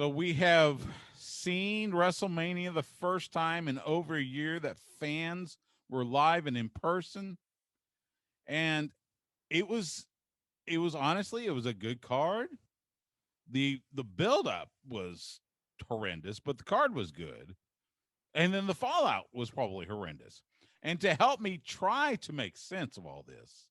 So we have seen WrestleMania the first time in over a year that fans were live and in person, and it was honestly it was a good card. The build up was horrendous, but the card was good. And then the fallout was probably horrendous. And to help me try to make sense of all this,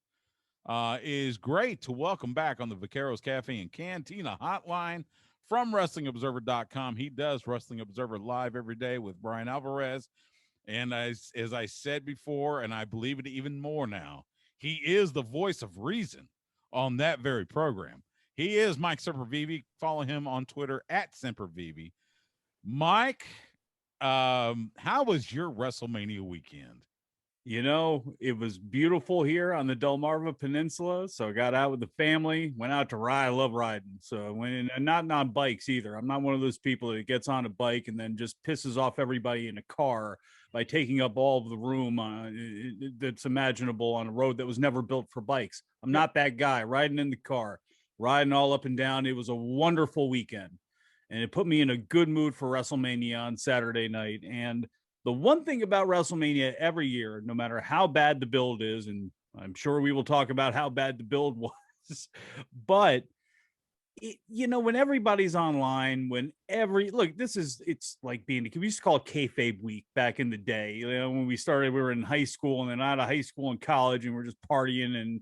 is great to welcome back on the Vaqueros Cafe and Cantina hotline from WrestlingObserver.com. He does Wrestling Observer Live every day with Brian Alvarez. And as I said before, and I believe it even more now, he is the voice of reason on that very program. He is Mike Sempervive. Follow him on Twitter at Sempervive. Mike, how was your WrestleMania weekend? It was beautiful here on the Delmarva Peninsula. So I got out with the family, went out to ride. I love riding. So I went in, and not on bikes either. I'm not one of those people that gets on a bike and then just pisses off everybody in a car by taking up all of the room that's imaginable on a road that was never built for bikes. I'm not that guy riding in the car, riding all up and down. It was a wonderful weekend. And it put me in a good mood for WrestleMania on Saturday night. And the one thing about WrestleMania every year, no matter how bad the build is, and I'm sure we will talk about how bad the build was, but when everybody's online, it's like we used to call it kayfabe week back in the day. When we started, we were in high school and then out of high school and college, and we're just partying. And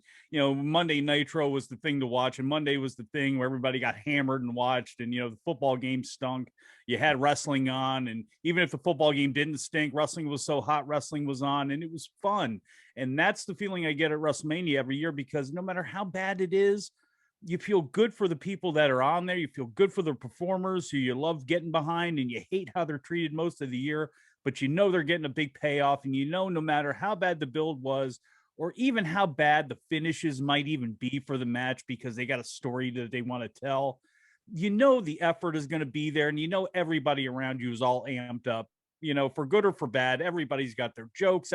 Monday Nitro was the thing to watch, and Monday was the thing where everybody got hammered and watched. And the football game stunk. You had wrestling on, and even if the football game didn't stink, wrestling was so hot, wrestling was on, and it was fun. And that's the feeling I get at WrestleMania every year, because no matter how bad it is, you feel good for the people that are on there. You feel good for the performers who you love getting behind, and you hate how they're treated most of the year, but they're getting a big payoff. And no matter how bad the build was, or even how bad the finishes might even be for the match, because they got a story that they want to tell, the effort is going to be there. And everybody around you is all amped up, for good or for bad. Everybody's got their jokes.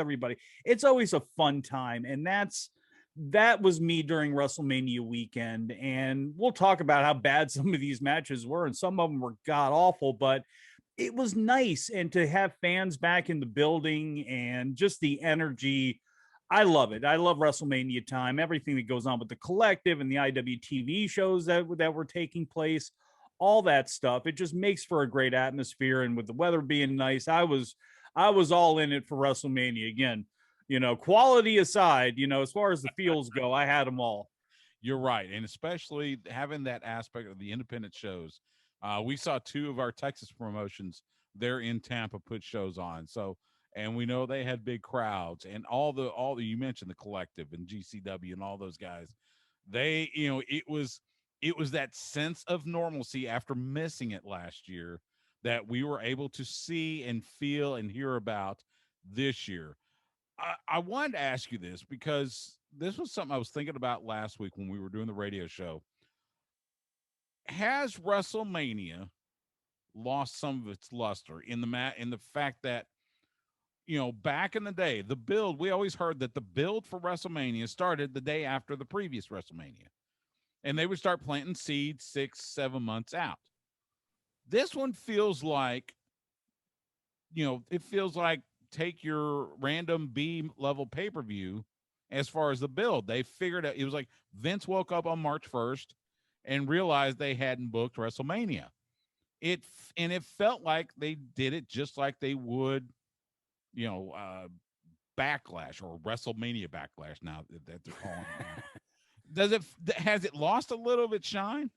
It's always a fun time. And that was me during WrestleMania weekend. And we'll talk about how bad some of these matches were, and some of them were god awful, but it was nice. And to have fans back in the building and just the energy, I love it. I love WrestleMania time, everything that goes on with the collective and the IWTV shows that were taking place, all that stuff. It just makes for a great atmosphere. And with the weather being nice, I was all in it for WrestleMania again. Quality aside, as far as the feels go, I had them all. You're right. And especially having that aspect of the independent shows. We saw two of our Texas promotions there in Tampa put shows on. So, and we know they had big crowds, and all the you mentioned the collective and GCW and all those guys. They, it was that sense of normalcy after missing it last year that we were able to see and feel and hear about this year. I wanted to ask you this because this was something I was thinking about last week when we were doing the radio show. Has WrestleMania lost some of its luster in the fact that, back in the day, the build, we always heard that the build for WrestleMania started the day after the previous WrestleMania, and they would start planting seeds 6-7 months out. This one feels like, it feels like take your random B level pay per view as far as the build. They figured out, it was like Vince woke up on March 1st and realized they hadn't booked WrestleMania. It felt like they did it just like they would, Backlash or WrestleMania Backlash now that they're calling it has it lost a little of its shine?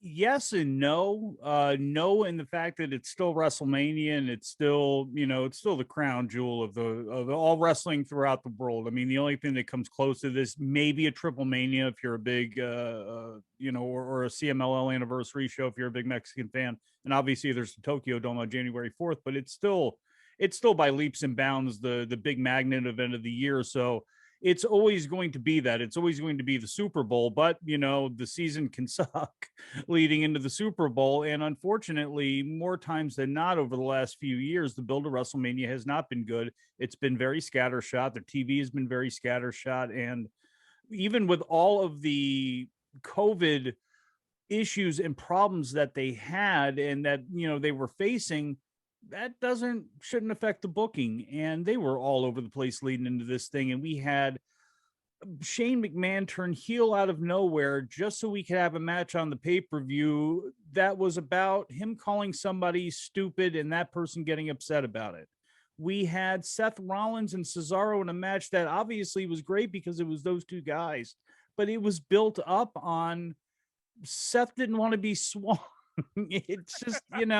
Yes and no. No, in the fact that it's still WrestleMania, and it's still, it's still the crown jewel of all wrestling throughout the world. I mean, the only thing that comes close to this, maybe a Triple Mania if you're a big, or a CMLL anniversary show if you're a big Mexican fan, and obviously there's the Tokyo Dome on January 4th, but it's still by leaps and bounds the big magnet event of the year. So it's always going to be that. It's always going to be the Super Bowl, but the season can suck leading into the Super Bowl. And unfortunately, more times than not over the last few years, the build of WrestleMania has not been good. It's been very scattershot. Their TV has been very scattershot. And even with all of the COVID issues and problems that they had and that, they were facing, that doesn't shouldn't affect the booking. And they were all over the place leading into this thing. And we had Shane McMahon turn heel out of nowhere just so we could have a match on the pay-per-view that was about him calling somebody stupid and that person getting upset about it. We had Seth Rollins and Cesaro in a match that obviously was great because it was those two guys, but it was built up on Seth didn't want to be Swan. It's just, and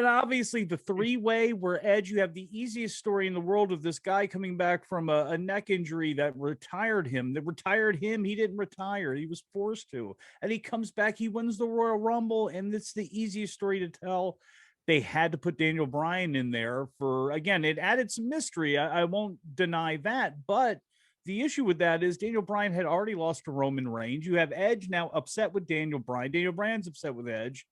obviously the three-way where Edge, you have the easiest story in the world of this guy coming back from a neck injury that retired him. He didn't retire, he was forced to, and he comes back, he wins the Royal Rumble, and it's the easiest story to tell. They had to put Daniel Bryan in there for, again, it added some mystery. I won't deny that, but the issue with that is Daniel Bryan had already lost to Roman Reigns. You have Edge now upset with Daniel Bryan. Daniel Bryan's upset with Edge.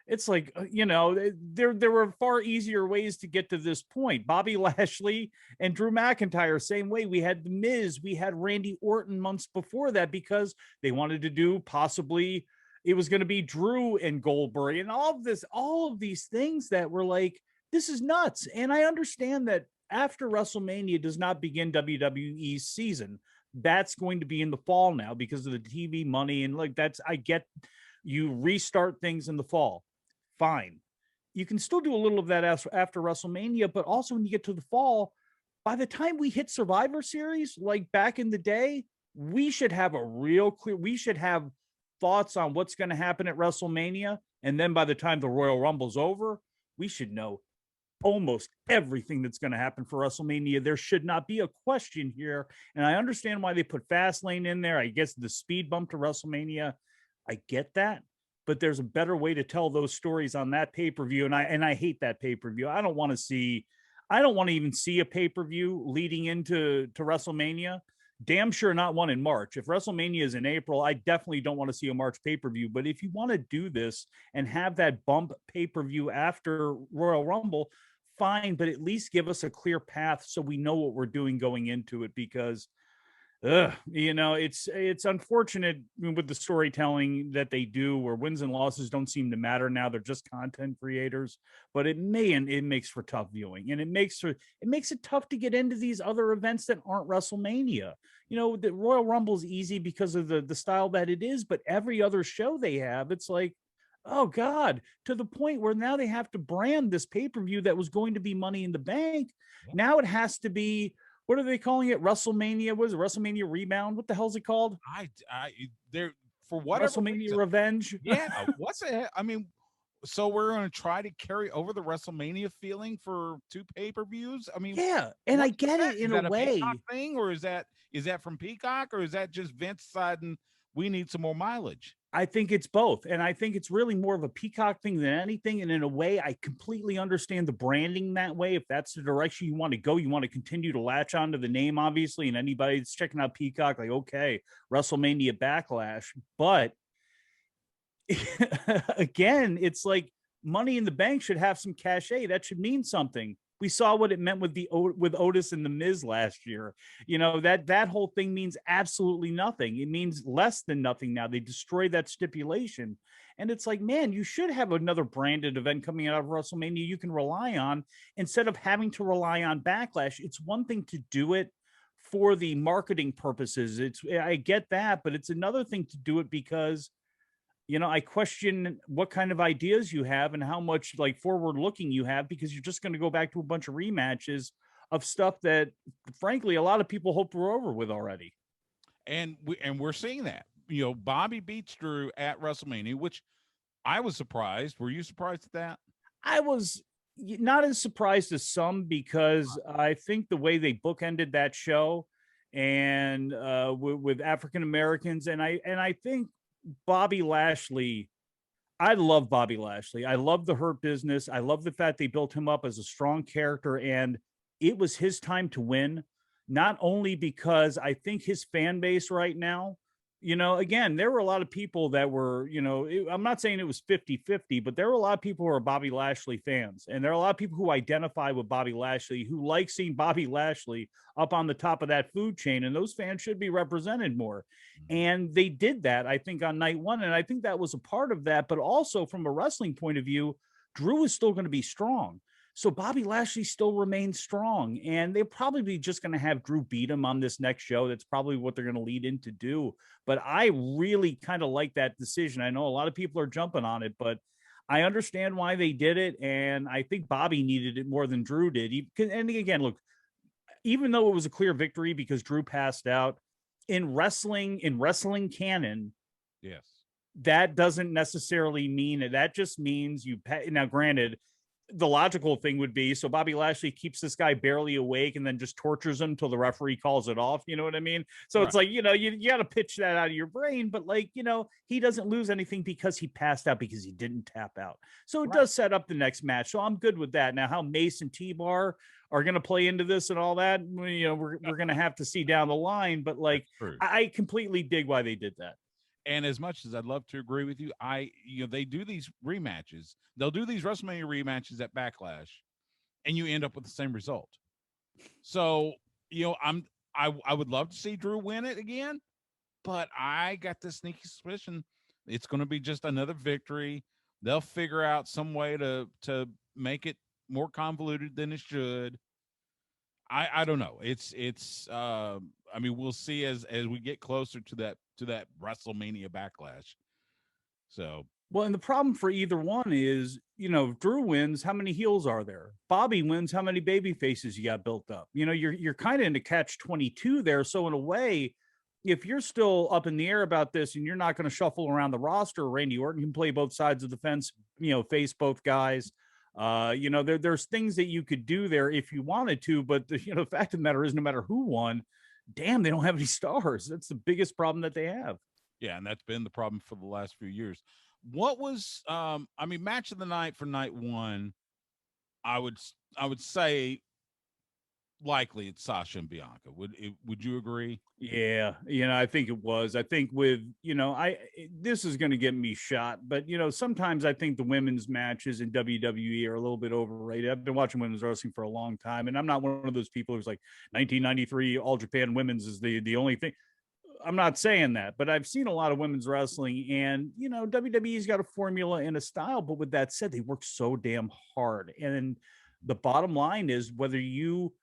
It's like, there were far easier ways to get to this point. Bobby Lashley and Drew McIntyre, same way. We had The Miz, we had Randy Orton months before that because they wanted to do possibly, it was going to be Drew and Goldberg and all of these things that were like, this is nuts. And I understand that after WrestleMania does not begin WWE's season. That's going to be in the fall now because of the TV money. And like, I get you restart things in the fall. Fine. You can still do a little of that after WrestleMania, but also when you get to the fall, by the time we hit Survivor Series, like back in the day, we should have we should have thoughts on what's going to happen at WrestleMania. And then by the time the Royal Rumble's over, we should know almost everything that's going to happen for WrestleMania. There should not be a question here. And I understand why they put Fastlane in there. I guess the speed bump to WrestleMania, I get that. But there's a better way to tell those stories on that pay-per-view. And I hate that pay-per-view. I don't want to even see a pay-per-view leading into WrestleMania. Damn sure not one in March. If WrestleMania is in April, I definitely don't want to see a March pay-per-view. But if you want to do this and have that bump pay-per-view after Royal Rumble, fine, but at least give us a clear path so we know what we're doing going into it, because it's unfortunate with the storytelling that they do where wins and losses don't seem to matter now. They're just content creators, but it makes for tough viewing, and it makes it tough to get into these other events that aren't WrestleMania. The Royal Rumble is easy because of the style that it is, but every other show they have, it's like, oh God, to the point where now they have to brand this pay-per-view that was going to be Money in the Bank. Yeah. Now it has to be, what are they calling it? WrestleMania? Was it WrestleMania Rebound? What the hell's it called? They're for whatever WrestleMania reason. Revenge. Yeah. What's it? I mean, so we're going to try to carry over the WrestleMania feeling for two pay-per-views. I mean, yeah, and I get it in a way. Peacock thing, or is that from Peacock, or is that just Vince deciding we need some more mileage? I think it's both. And I think it's really more of a Peacock thing than anything. And in a way, I completely understand the branding that way. If that's the direction you want to go, you want to continue to latch onto the name, obviously. And anybody that's checking out Peacock, like, okay, WrestleMania Backlash. But again, it's like Money in the Bank should have some cachet. That should mean something. We saw what it meant with Otis and The Miz last year. That whole thing means absolutely nothing. It means less than nothing now. They destroyed that stipulation. And it's like, man, you should have another branded event coming out of WrestleMania you can rely on instead of having to rely on Backlash. It's one thing to do it for the marketing purposes. I get that, but it's another thing to do it because I question what kind of ideas you have and how much like forward looking you have, because you're just going to go back to a bunch of rematches of stuff that frankly, a lot of people hoped were over with already. And we're seeing that, Bobby beats Drew at WrestleMania, which I was surprised. Were you surprised at that? I was not as surprised as some, because I think the way they bookended that show and with African-Americans, and I think Bobby Lashley, I love Bobby Lashley. I love the Hurt Business. I love the fact they built him up as a strong character, and it was his time to win. Not only because I think his fan base right now again, there were a lot of people that were, I'm not saying it was 50-50, but there were a lot of people who are Bobby Lashley fans. And there are a lot of people who identify with Bobby Lashley, who like seeing Bobby Lashley up on the top of that food chain. And those fans should be represented more. And they did that, I think, on night one. And I think that was a part of that. But also from a wrestling point of view, Drew is still going to be strong. So Bobby Lashley still remains strong, and they're probably just going to have Drew beat him on this next show. That's probably what they're going to lead in to do. But I really kind of like that decision. I know a lot of people are jumping on it, but I understand why they did it, and I think Bobby needed it more than Drew did. And again, look, even though it was a clear victory because Drew passed out in wrestling canon, Yes. that doesn't necessarily mean it. That just means now. Granted, the logical thing would be so Bobby Lashley keeps this guy barely awake and then just tortures him until the referee calls it off. You know what I mean? So Right. it's like, you got to pitch that out of your brain, but like, he doesn't lose anything because he passed out because he didn't tap out. So it does set up the next match. So I'm good with that. Now, how Mace and T-Bar are going to play into this and all that, we're going to have to see down the line. But like, I completely dig why they did that. And as much as I'd love to agree with you, they do these rematches. They'll do these WrestleMania rematches at Backlash, and you end up with the same result. So, I would love to see Drew win it again, but I got this sneaky suspicion it's going to be just another victory. They'll figure out some way to make it more convoluted than it should. I don't know. I mean, we'll see as we get closer to that WrestleMania Backlash. So, well, and the problem for either one is, if Drew wins, how many heels are there? Bobby wins, how many baby faces you got built up? You're kind of in a catch-22 there. So in a way, if you're still up in the air about this and you're not going to shuffle around the roster, Randy Orton can play both sides of the fence, face both guys. There's things that you could do there if you wanted to, but the fact of the matter is, no matter who won, damn, they don't have any stars. That's the biggest problem that they have. Yeah, and that's been the problem for the last few years. What was match of the night for night one? I would say likely it's Sasha and Bianca. Would you agree? Yeah, I think it was. I think with, this is going to get me shot, but sometimes I think the women's matches in WWE are a little bit overrated. I've been watching women's wrestling for a long time, and I'm not one of those people who's like 1993 All Japan Women's is the only thing. I'm not saying that, but I've seen a lot of women's wrestling, and WWE's got a formula and a style. But with that said, they work so damn hard. And the bottom line is,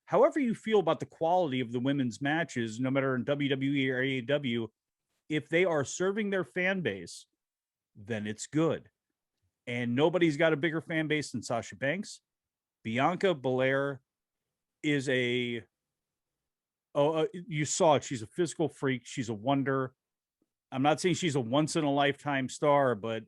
however you feel about the quality of the women's matches, no matter in WWE or AEW, if they are serving their fan base, then it's good. And nobody's got a bigger fan base than Sasha Banks. Bianca Belair is you saw it. She's a physical freak. She's a wonder. I'm not saying she's a once in a lifetime star, but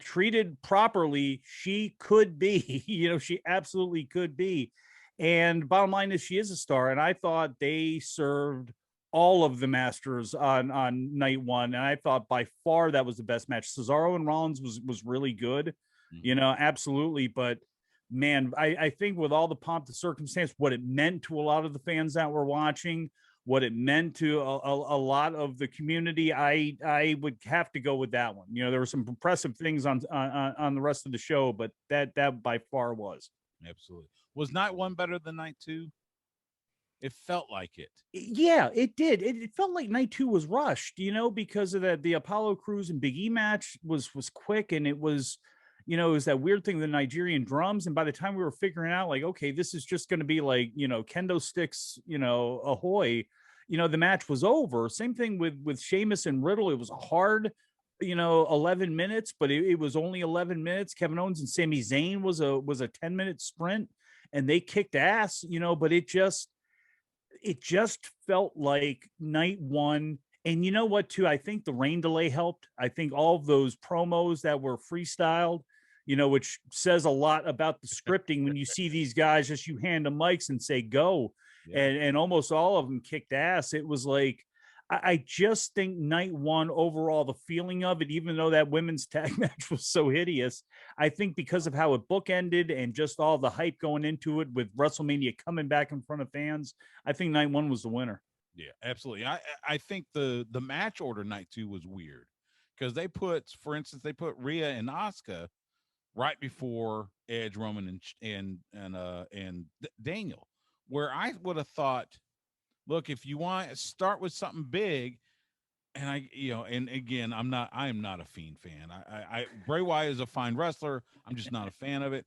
treated properly, she could be. She absolutely could be. And bottom line is, she is a star. And I thought they served all of the masters on night one, and I thought by far that was the best match. Cesaro and Rollins was really good, absolutely. But man, I think with all the pomp, the circumstance, what it meant to a lot of the fans that were watching, what it meant to a lot of the community, I would have to go with that one. There were some impressive things on the rest of the show, but that by far was. Absolutely. Was night one better than night two? It felt like it. Yeah, it did. It felt like night two was rushed, because of the Apollo Crews and Big E match was quick, and it was, it was that weird thing, the Nigerian drums. And by the time we were figuring out, like, okay, this is just going to be like, kendo sticks, ahoy, the match was over. Same thing with Sheamus and Riddle. It was a hard, 11 minutes, but it was only 11 minutes. Kevin Owens and Sami Zayn was a 10-minute sprint, and they kicked ass, but it just felt like night one. And you know what, too? I think the rain delay helped. I think all of those promos that were freestyled, which says a lot about the scripting when you see these guys, just you hand them mics and say, go. Yeah. And almost all of them kicked ass. It was like, I just think night one overall, the feeling of it, even though that women's tag match was so hideous, I think because of how it bookended and just all the hype going into it with WrestleMania coming back in front of fans, I think night one was the winner. Yeah, absolutely. I think the match order night 2 was weird because they put, for instance, they put Rhea and Asuka right before Edge, Roman, and Daniel, where I would have thought, look, if you want start with something big, and and again, I am not a Fiend fan. Bray Wyatt is a fine wrestler. I'm just not a fan of it.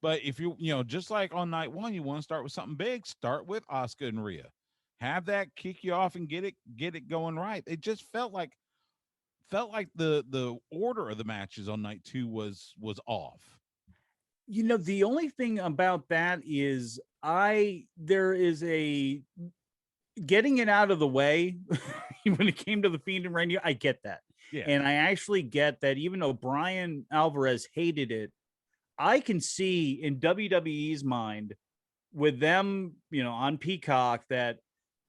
But if just like on night 1, you want to start with something big, start with Asuka and Rhea. Have that kick you off and get it going right. It just felt like the order of the matches on night 2 was off. The only thing about that is there is a getting it out of the way when it came to the Fiend and Randy. I get that. Yeah. And I actually get that even though Brian Alvarez hated it, I can see in WWE's mind with them, on Peacock that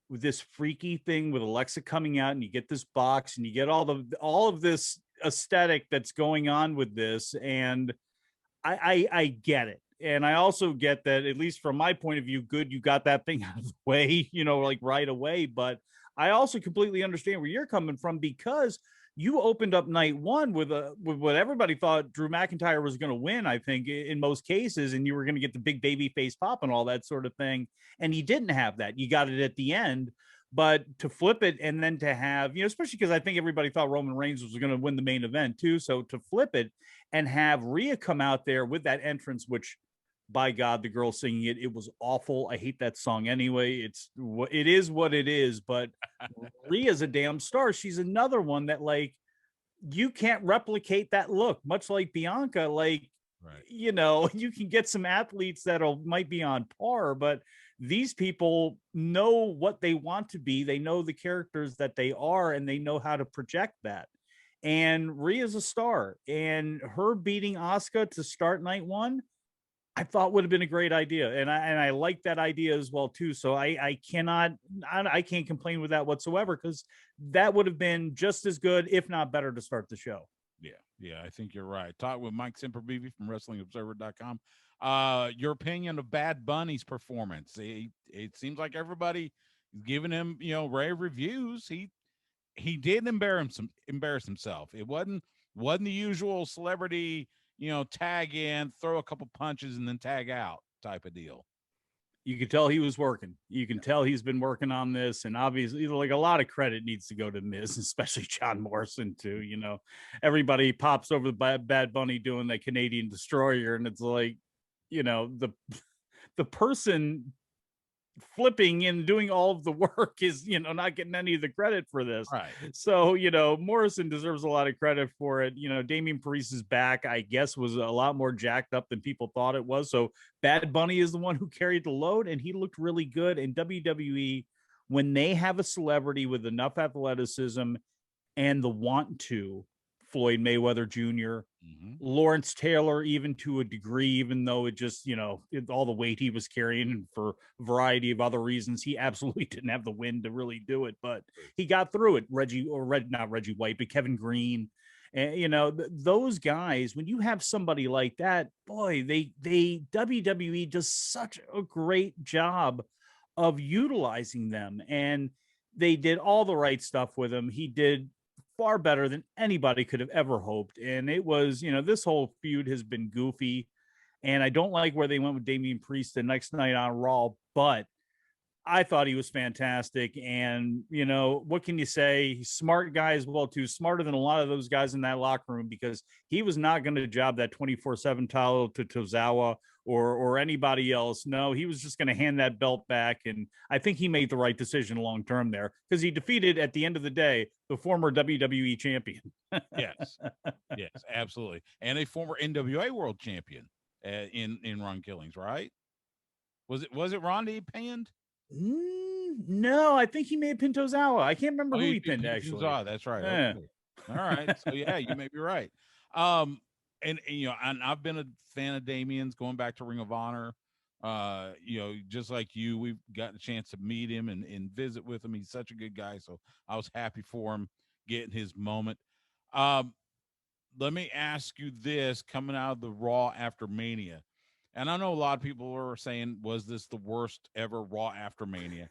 with this freaky thing with Alexa coming out and you get this box and you get all of this aesthetic that's going on with this, and I get it. And I also get that, at least from my point of view, good you got that thing out of the way, like right away. But I also completely understand where you're coming from, because you opened up night 1 with what everybody thought Drew McIntyre was going to win, I think, in most cases, and you were going to get the big baby face pop and all that sort of thing. And you didn't have that. You got it at the end. But to flip it and then to have, especially because I think everybody thought Roman Reigns was going to win the main event too. So to flip it and have Rhea come out there with that entrance, which, by God, the girl singing it was awful. I hate that song anyway. It is what it is. But Rhea's a damn star. She's another one that, like, you can't replicate that look, much like Bianca. Like, Right. you can get some athletes that'll might be on par, but these people know what they want to be. They know the characters that they are, and they know how to project that. And Rhea's a star, and her beating Asuka to start night 1, I thought would have been a great idea, and I like that idea as well too. So I can't complain with that whatsoever, because that would have been just as good, if not better, to start the show. Yeah, I think you're right. Talk with Mike Sempervive from WrestlingObserver.com. Your opinion of Bad Bunny's performance? It seems like everybody is giving him, rave reviews. He did embarrass himself. It wasn't the usual celebrity, tag in, throw a couple punches, and then tag out type of deal. You can tell he was working. You can tell he's been working on this, and obviously, like, a lot of credit needs to go to Miz, especially John Morrison too. Everybody pops over the Bad Bunny doing that Canadian Destroyer, and it's like, the person flipping and doing all of the work is, not getting any of the credit for this. Right. So, Morrison deserves a lot of credit for it. Damian Priest's back, I guess, was a lot more jacked up than people thought it was. So Bad Bunny is the one who carried the load, and he looked really good. In WWE, when they have a celebrity with enough athleticism and the want to, Floyd Mayweather Jr., Lawrence Taylor, even to a degree, even though it just, all the weight he was carrying, and for a variety of other reasons, he absolutely didn't have the wind to really do it. But he got through it. Not Reggie White, but Kevin Green. And, those guys, when you have somebody like that, boy, they WWE does such a great job of utilizing them. And they did all the right stuff with him. He did far better than anybody could have ever hoped. And it was, this whole feud has been goofy. And I don't like where they went with Damian Priest the next night on Raw, but I thought he was fantastic. And, what can you say? He's smart guy as well, too. Smarter than a lot of those guys in that locker room, because he was not going to job that 24/7 title to Tozawa or anybody else. No, he was just going to hand that belt back. And I think he made the right decision long term there, because he defeated, at the end of the day, the former WWE champion. Yes. Yes, absolutely. And a former NWA world champion in Ron Killings, right? Was it Ron that he pinned? No, I think he may have pinned Tozawa. I can't remember Oh, who he he pinned, actually. That's right. Yeah. Okay. All right. So yeah, you may be right. Um, and I've been a fan of Damien's going back to Ring of Honor. Just like you, we've gotten a chance to meet him and visit with him. He's such a good guy. So I was happy for him getting his moment. Um, Let me ask you this: coming out of the Raw after Mania, and I know a lot of people are saying, was this the worst ever Raw after Mania?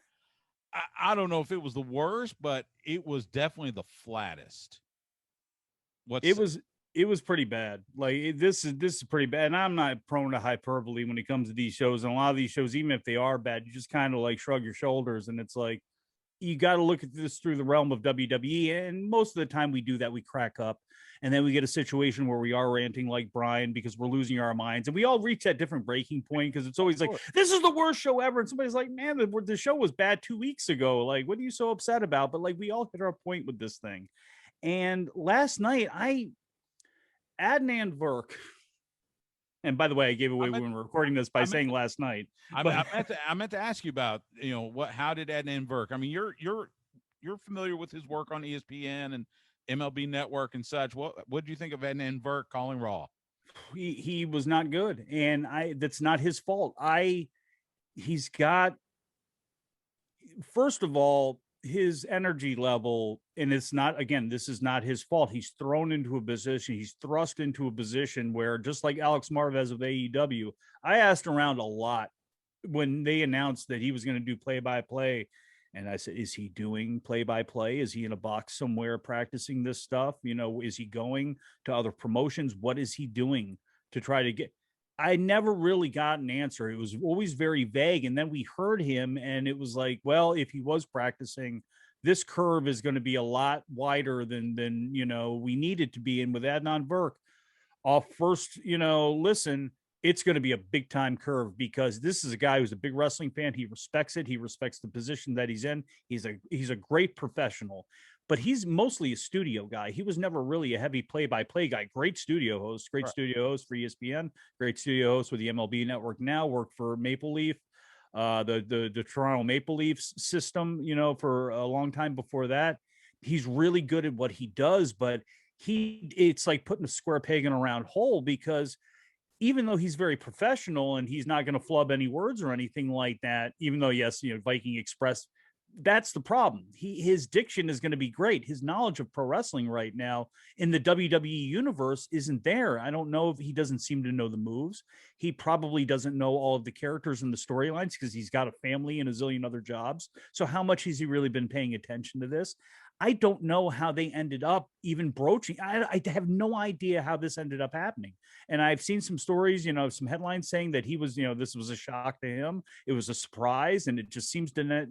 I don't know if it was the worst, but it was definitely the flattest. It What's was it was pretty bad. Like this is pretty bad. And I'm not prone to hyperbole when it comes to these shows. And a lot of these shows, even if they are bad, you just kind of like shrug your shoulders. And it's like you got to look at this through the realm of WWE. And most of the time we do that, we crack up. And then we get a situation where we are ranting like Brian because we're losing our minds. And we all reach that different breaking point because it's always like, this is the worst show ever. And somebody's like, man, the show was bad 2 weeks ago. Like, what are you so upset about? But like, we all hit our point with this thing. And last night, Adnan Verk, and by the way, I gave away I meant when we're recording this by I meant saying last night, I, but I meant to ask you about, what, how did Adnan work? I mean, you're familiar with his work on ESPN and MLB Network and such. What do you think of Adnan Verk calling Raw? he was not good, and I that's not his fault. He's got, first of all, his energy level, and it's not, again, this is not his fault. He's thrown into a position, he's thrust into a position where, just like Alex Marvez of AEW, I asked around a lot when they announced that he was going to do play by play. And I said, is he doing play by play? Is he in a box somewhere practicing this stuff? Is he going to other promotions? What is he doing to try to get? I never really got an answer. It was always very vague. And then we heard him, and it was like, well, if he was practicing, this curve is going to be a lot wider than we need it to be. And with Adnan Burke, off first, listen, it's going to be a big time curve because this is a guy who's a big wrestling fan. He respects it. He respects the position that he's in. He's a great professional, but he's mostly a studio guy. He was never really a heavy play by play guy. Great studio host, great Right. studio host for ESPN, great studio host with the MLB Network now, worked for Maple Leaf, the Toronto Maple Leafs system, for a long time before that. He's really good at what he does, but it's like putting a square peg in a round hole because even though he's very professional and he's not going to flub any words or anything like that, even though, yes, Viking Express, that's the problem. His diction is going to be great. His knowledge of pro wrestling right now in the WWE universe isn't there. I don't know if he doesn't seem to know the moves. He probably doesn't know all of the characters and the storylines because he's got a family and a zillion other jobs. So how much has he really been paying attention to this? I don't know how they ended up even broaching. I have no idea how this ended up happening. And I've seen some stories, some headlines saying that he was, this was a shock to him. It was a surprise. And it just seems to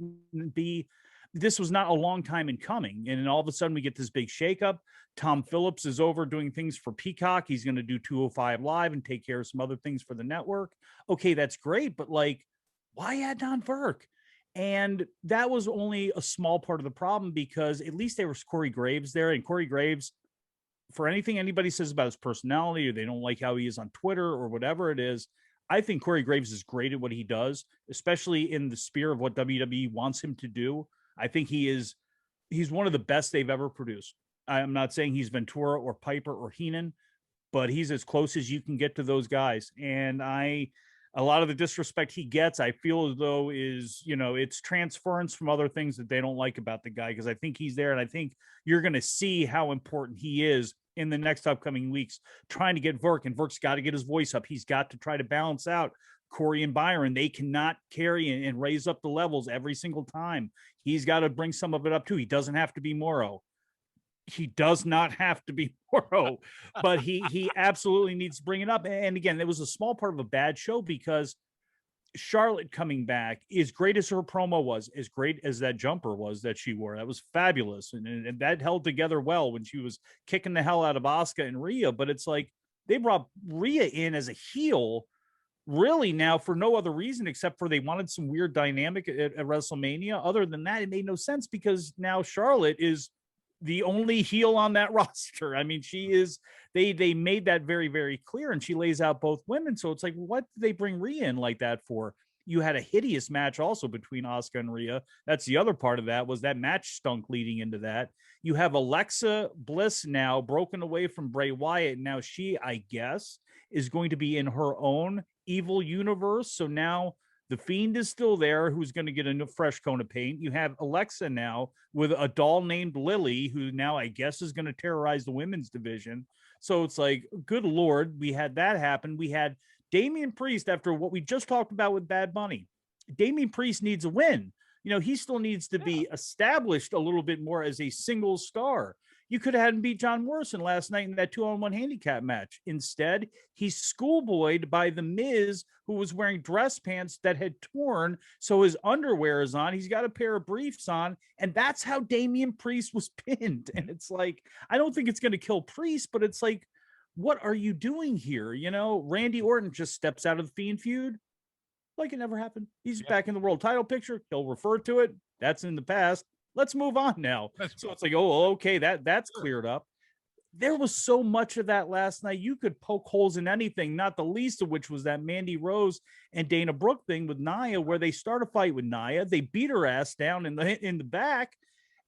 be, this was not a long time in coming. And then all of a sudden we get this big shakeup. Tom Phillips is over doing things for Peacock. He's going to do 205 Live and take care of some other things for the network. Okay, that's great. But like, why Adnan Verk? And that was only a small part of the problem because at least there was Corey Graves there. And Corey Graves, for anything anybody says about his personality or they don't like how he is on Twitter or whatever it is, I think Corey Graves is great at what he does, especially in the sphere of what WWE wants him to do. I think he's one of the best they've ever produced. I'm not saying he's Ventura or Piper or Heenan, but he's as close as you can get to those guys. And a lot of the disrespect he gets, I feel as though is, it's transference from other things that they don't like about the guy. Cause I think he's there. And I think you're going to see how important he is in the next upcoming weeks, trying to get Verk, and Verk's got to get his voice up. He's got to try to balance out Corey and Byron. They cannot carry and raise up the levels every single time. He's got to bring some of it up too. He doesn't have to be Morrow. He does not have to be Morrow, but he absolutely needs to bring it up. And again, it was a small part of a bad show because Charlotte coming back, as great as her promo was, as great as that jumper was that she wore, that was fabulous. And that held together well when she was kicking the hell out of Asuka and Rhea. But it's like they brought Rhea in as a heel really now for no other reason except for they wanted some weird dynamic at WrestleMania. Other than that, it made no sense because now Charlotte is the only heel on that roster. I mean, she is, they made that very, very clear, and she lays out both women. So it's like, what did they bring Rhea in like that for? You had a hideous match also between Asuka and Rhea. That's the other part of that, was that match stunk leading into that. You have Alexa Bliss now broken away from Bray Wyatt. And now she, I guess, is going to be in her own evil universe. So now the Fiend is still there, who's going to get a fresh coat of paint. You have Alexa now with a doll named Lily, who now I guess is going to terrorize the women's division. So it's like, good Lord, we had that happen. We had Damian Priest, after what we just talked about with Bad Bunny. Damian Priest needs a win. he still needs to be established a little bit more as a single star. You could have had him beat John Morrison last night in that 2-on-1 handicap match. Instead, he's schoolboyed by The Miz, who was wearing dress pants that had torn, so his underwear is on. He's got a pair of briefs on, and that's how Damian Priest was pinned. And it's like, I don't think it's going to kill Priest, but it's like, what are you doing here? Randy Orton just steps out of the Fiend feud like it never happened. He's back in the world title picture. He'll refer to it. That's in the past. Let's move on now. So it's like, oh, okay, that's cleared up. There was so much of that last night. You could poke holes in anything, not the least of which was that Mandy Rose and Dana Brooke thing with Nia, where they start a fight with Nia. They beat her ass down in the back,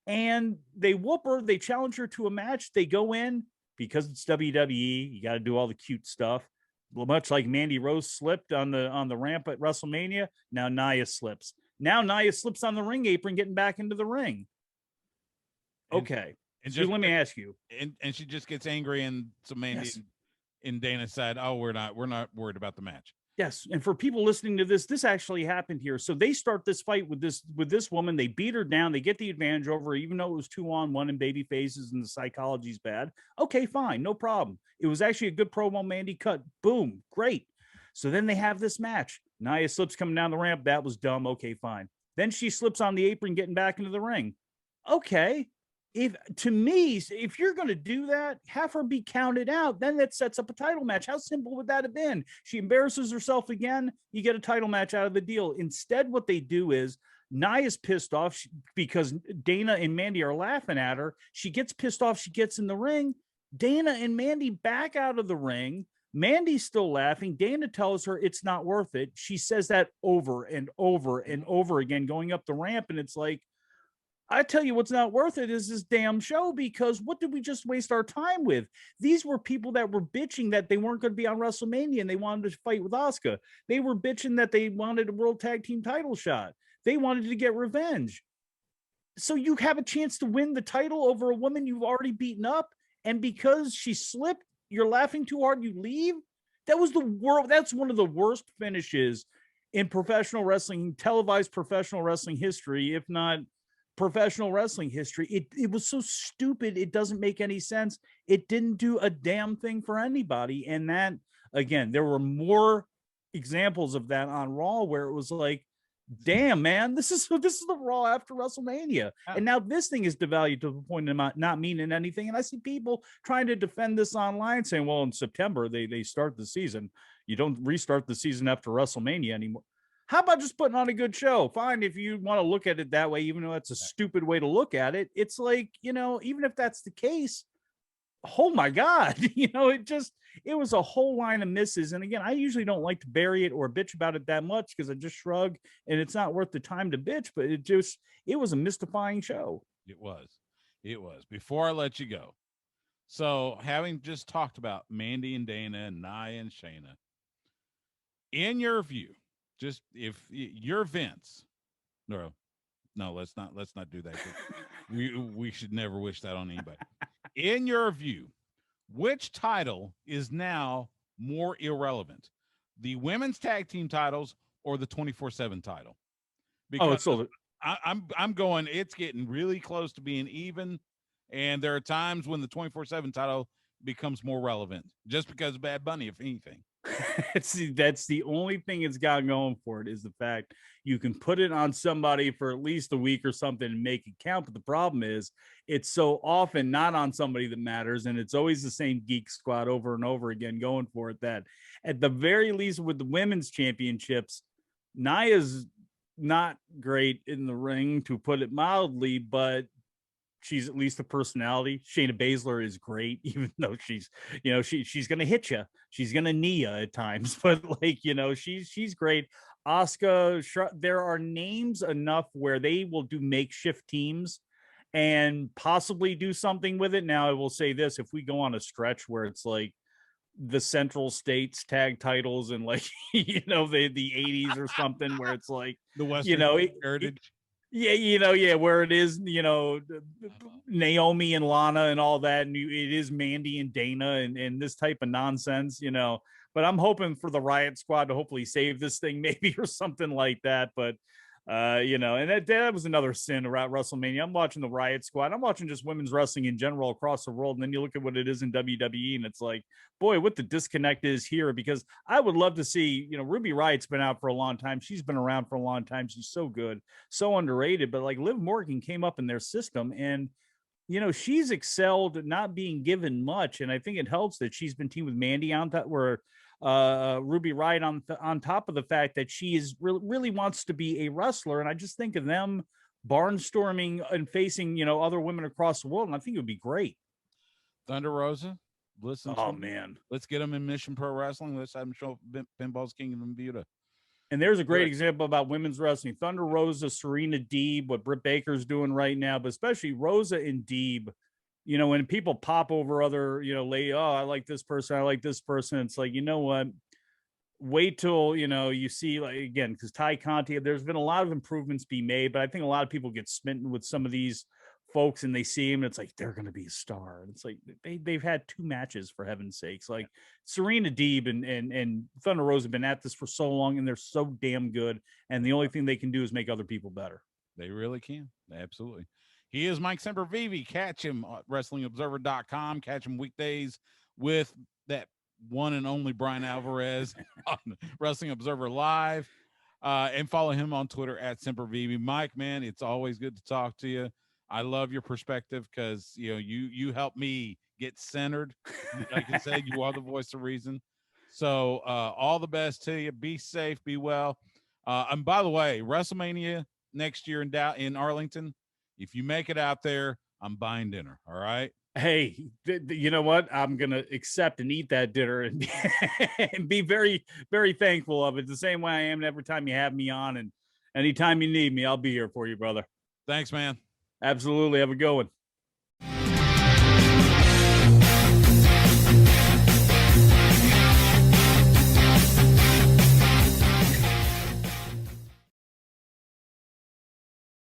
and they whoop her. They challenge her to a match. They go in because it's WWE. You got to do all the cute stuff. Much like Mandy Rose slipped on the ramp at WrestleMania. Now Nia slips. Now Nia slips on the ring apron, getting back into the ring. Okay. And so let me ask you. And she just gets angry, and so Mandy and Dana said, "Oh, we're not worried about the match." Yes, and for people listening to this actually happened here. So they start this fight with this woman. They beat her down. They get the advantage over her, even though it was 2-on-1 and baby faces and the psychology's bad. Okay, fine, no problem. It was actually a good promo. Mandy cut. Boom, great. So then they have this match. Nia slips coming down the ramp. That was dumb. Okay, fine. Then she slips on the apron, getting back into the ring. Okay. If you're going to do that, have her be counted out, then that sets up a title match. How simple would that have been? She embarrasses herself again, you get a title match out of the deal. Instead, what they do is Nia's pissed off because Dana and Mandy are laughing at her. She gets pissed off. She gets in the ring. Dana and Mandy back out of the ring. Mandy's still laughing. Dana tells her it's not worth it. She says that over and over and over again, going up the ramp. And it's like, I tell you what's not worth it is this damn show, because what did we just waste our time with? These were people that were bitching that they weren't going to be on WrestleMania and they wanted to fight with Asuka. They were bitching that they wanted a World Tag Team title shot. They wanted to get revenge. So you have a chance to win the title over a woman you've already beaten up, and because she slipped, you're laughing too hard, you leave? That was the world. That's one of the worst finishes in professional wrestling, televised professional wrestling history, if not professional wrestling history. It was so stupid. It doesn't make any sense. It didn't do a damn thing for anybody. And that, again, there were more examples of that on Raw where it was like, damn, man, this is the Raw after WrestleMania. And now this thing is devalued to the point of not meaning anything. And I see people trying to defend this online saying, well, in September, they start the season. You don't restart the season after WrestleMania anymore. How about just putting on a good show? Fine, if you want to look at it that way, even though that's a stupid way to look at it. It's like, even if that's the case, oh my God, it was a whole line of misses. And again, I usually don't like to bury it or bitch about it that much because I just shrug and it's not worth the time to bitch, but it was a mystifying show. It was. Before I let you go, so having just talked about Mandy and Dana and Nia and Shayna, in your view, just if you're Vince, no, let's not do that. We should never wish that on anybody. In your view, which title is now more irrelevant, the women's tag team titles or the 24/7 title? Because I'm going, it's getting really close to being even, and there are times when the 24/7 title becomes more relevant just because of Bad Bunny, if anything. That's the only thing it's got going for it, is the fact you can put it on somebody for at least a week or something and make it count. But the problem is it's so often not on somebody that matters, and it's always the same geek squad over and over again going for it, that at the very least with the women's championships, Nia's not great in the ring, to put it mildly, but she's at least a personality. Shayna Baszler is great, even though she's going to hit you. She's going to knee you at times, but she's great. Asuka, there are names enough where they will do makeshift teams and possibly do something with it. Now, I will say this, if we go on a stretch where it's like the Central States tag titles and the 80s or something, where it's like the Western Heritage. Where it is, Naomi and Lana and all that, and it is Mandy and Dana and this type of nonsense, but I'm hoping for the Riot Squad to hopefully save this thing maybe or something like that. But And that was another sin around WrestleMania. I'm watching the Riot Squad. I'm watching just women's wrestling in general across the world. And then you look at what it is in WWE, and it's like, boy, what the disconnect is here. Because I would love to see, Ruby Riot's been out for a long time. She's been around for a long time. She's so good, so underrated. But like Liv Morgan came up in their system, and she's excelled not being given much. And I think it helps that she's been teamed with Mandy on that, where Ruby Riott on top of the fact that she is really wants to be a wrestler. And I just think of them barnstorming and facing, other women across the world. And I think it would be great. Thunder Rosa, listen to Oh, him. man. Let's get him in Mission Pro Wrestling. Let's have him show up Pinball's Kingdom Buda. And there's a great example about women's wrestling. Thunder Rosa, Serena Deeb, what Britt Baker's doing right now, but especially Rosa and Deeb. When people pop over other, lady, oh, I like this person. It's like, you know what? Wait till, you see, like, again, because Ty Conti, there's been a lot of improvements be made, but I think a lot of people get smitten with some of these folks and they see him and it's like they're going to be a star. And it's like they've had 2 matches, for heaven's sakes. Like Serena Deeb and Thunder Rosa have been at this for so long and they're so damn good, and the only thing they can do is make other people better. They really can. Absolutely. He is Mike Sempervive. Catch him at WrestlingObserver.com. Catch him weekdays with that one and only Brian Alvarez on Wrestling Observer Live. And follow him on Twitter at Sempervive. Mike, man, it's always good to talk to you. I love your perspective because you help me get centered. Like I said, you are the voice of reason. So all the best to you. Be safe, be well. And by the way, WrestleMania next year in Arlington. If you make it out there, I'm buying dinner. All right. Hey, you know what? I'm going to accept and eat that dinner and be very, very thankful of it. The same way I am every time you have me on, and anytime you need me, I'll be here for you, brother. Thanks, man. Absolutely. Have a good one.